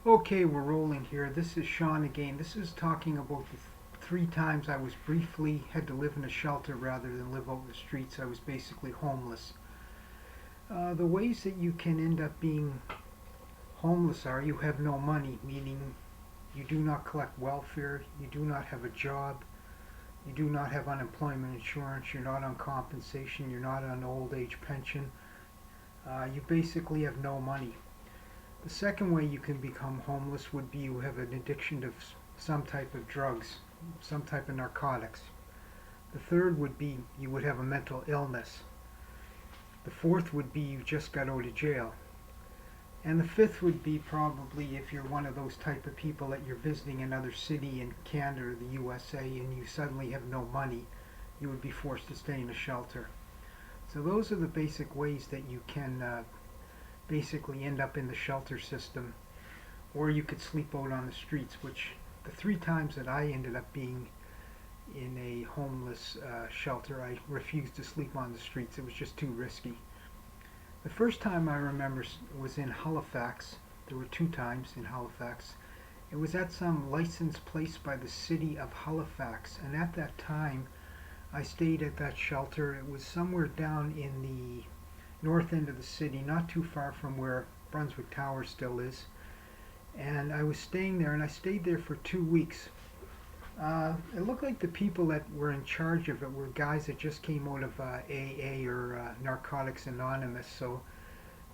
Okay, we're rolling here. This is Sean again. This is talking about the three times I was briefly had to live in a shelter rather than live out in the streets. I was basically homeless. The ways that you can end up being homeless are you have no money, meaning you do not collect welfare, you do not have a job, you do not have unemployment insurance, you're not on compensation, you're not on old age pension. You basically have no money. The second way you can become homeless would be you have an addiction to some type of drugs, some type of narcotics. The third would be you would have a mental illness. The fourth would be you just got out of jail. And the fifth would be probably if you're one of those type of people that you're visiting another city in Canada or the USA and you suddenly have no money, you would be forced to stay in a shelter. So those are the basic ways that you can basically end up in the shelter system, or you could sleep out on the streets, which the three times that I ended up being in a homeless shelter, I refused to sleep on the streets. It was just too risky. The first time I remember was in Halifax. There were two times in Halifax. It was at some licensed place by the city of Halifax, and at that time I stayed at that shelter. It was somewhere down in the north end of the city, not too far from where Brunswick Tower still is. And I was staying there, and I stayed there for 2 weeks. It looked like the people that were in charge of it were guys that just came out of AA or Narcotics Anonymous, so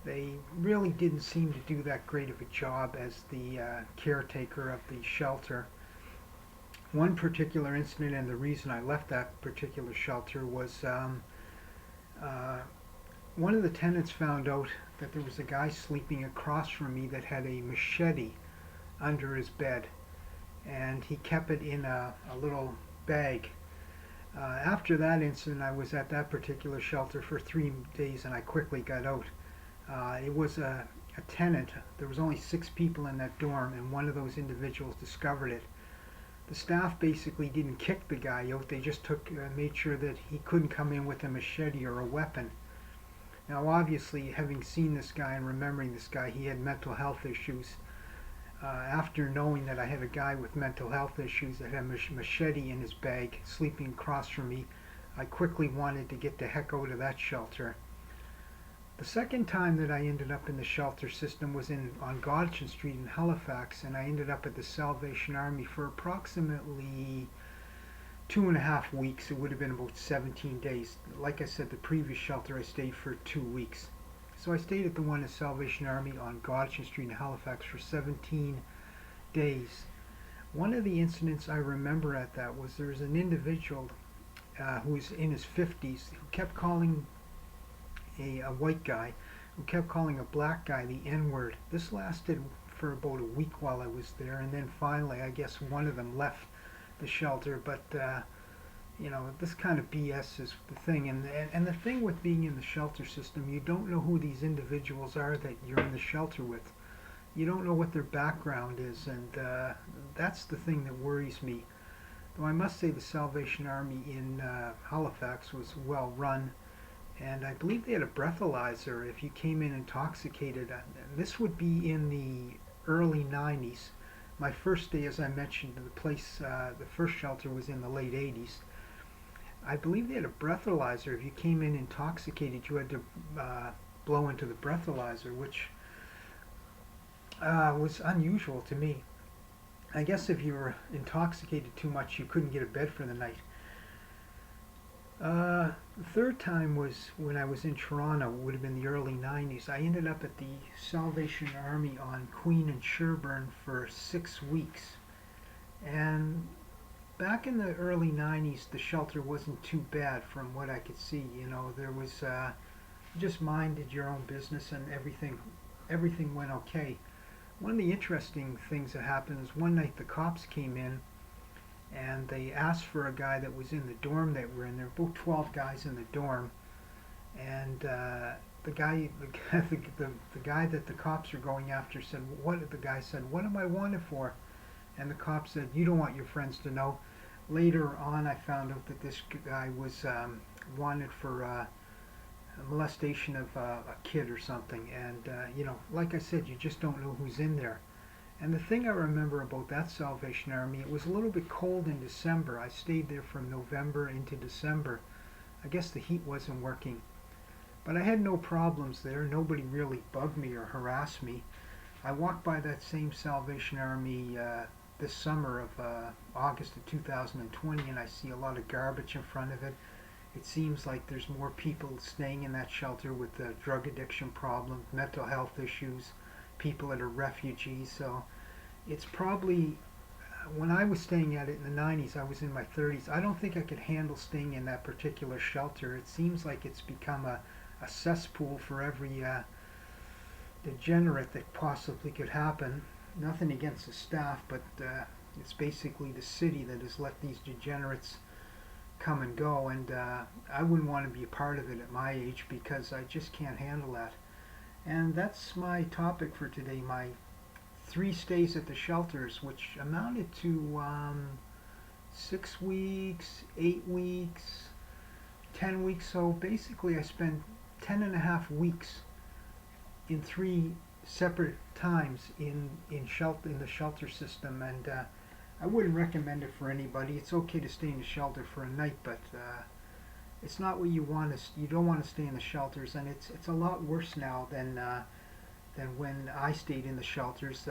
they really didn't seem to do that great of a job as the caretaker of the shelter. One particular incident, and the reason I left that particular shelter, was uh, one of the tenants found out that there was a guy sleeping across from me that had a machete under his bed, and he kept it in a little bag. After that incident, I was at that particular shelter for 3 days, and I quickly got out. It was a tenant. There was only 6 people in that dorm, and one of those individuals discovered it. The staff basically didn't kick the guy out. They just made sure that he couldn't come in with a machete or a weapon. Now, obviously, having seen this guy and remembering this guy, he had mental health issues. After knowing that I had a guy with mental health issues that had a machete in his bag sleeping across from me, I quickly wanted to get the heck out of that shelter. The second time that I ended up in the shelter system was on Godchen Street in Halifax, and I ended up at the Salvation Army for approximately 2.5 weeks. It would have been about 17 days. Like I said, the previous shelter I stayed for 2 weeks. So I stayed at the one at Salvation Army on Godchen Street in Halifax for 17 days. One of the incidents I remember at that was there was an individual who was in his 50s who kept calling a white guy, who kept calling a black guy the N-word. This lasted for about a week while I was there, and then finally I guess one of them left the shelter, but this kind of BS is the thing. And the thing with being in the shelter system, you don't know who these individuals are that you're in the shelter with. You don't know what their background is, and that's the thing that worries me. Though I must say the Salvation Army in Halifax was well run, and I believe they had a breathalyzer if you came in intoxicated. This would be in the early 90s. My first day, as I mentioned, the first shelter was in the late 80s. I believe they had a breathalyzer. If you came in intoxicated, you had to blow into the breathalyzer, which was unusual to me. I guess if you were intoxicated too much, you couldn't get a bed for the night. The third time was when I was in Toronto. It would have been the early 90s. I ended up at the Salvation Army on Queen and Sherbourne for 6 weeks. And back in the early 90s, the shelter wasn't too bad from what I could see. There was just minded your own business, and everything went okay. One of the interesting things that happened is one night the cops came in and they asked for a guy that was in the dorm that we're in. There were about 12 guys in the dorm, and the guy, the guy that the cops are going after said, "What?" The guy said, "What am I wanted for?" And the cop said, "You don't want your friends to know." Later on, I found out that this guy was wanted for molestation of a kid or something. And like I said, you just don't know who's in there. And the thing I remember about that Salvation Army, it was a little bit cold in December. I stayed there from November into December. I guess the heat wasn't working. But I had no problems there. Nobody really bugged me or harassed me. I walked by that same Salvation Army this summer of August of 2020, and I see a lot of garbage in front of it. It seems like there's more people staying in that shelter with drug addiction problems, mental health issues, people that are refugees. So it's probably, when I was staying at it in the 90s, I was in my 30s. I don't think I could handle staying in that particular shelter. It seems like it's become a cesspool for every degenerate that possibly could happen. Nothing against the staff, but it's basically the city that has let these degenerates come and go, and I wouldn't want to be a part of it at my age because I just can't handle that. And that's my topic for today, my 3 stays at the shelters, which amounted to 6 weeks, 8 weeks, 10 weeks. So basically I spent 10.5 weeks in 3 separate times in the shelter system, and I wouldn't recommend it for anybody. It's okay to stay in the shelter for a night, but it's not what you want to. You don't want to stay in the shelters, and it's a lot worse now than when I stayed in the shelters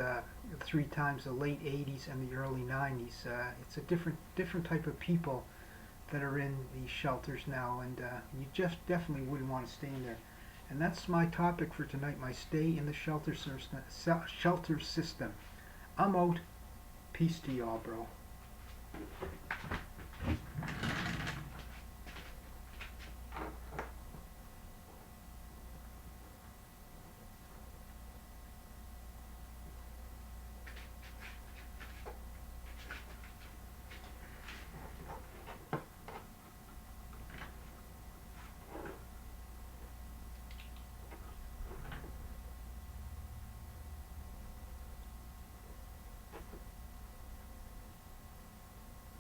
3 times, the late 80s and the early 90s. It's a different type of people that are in these shelters now, and you just definitely wouldn't want to stay in there. And that's my topic for tonight, my stay in the shelter system. I'm out. Peace to y'all, bro.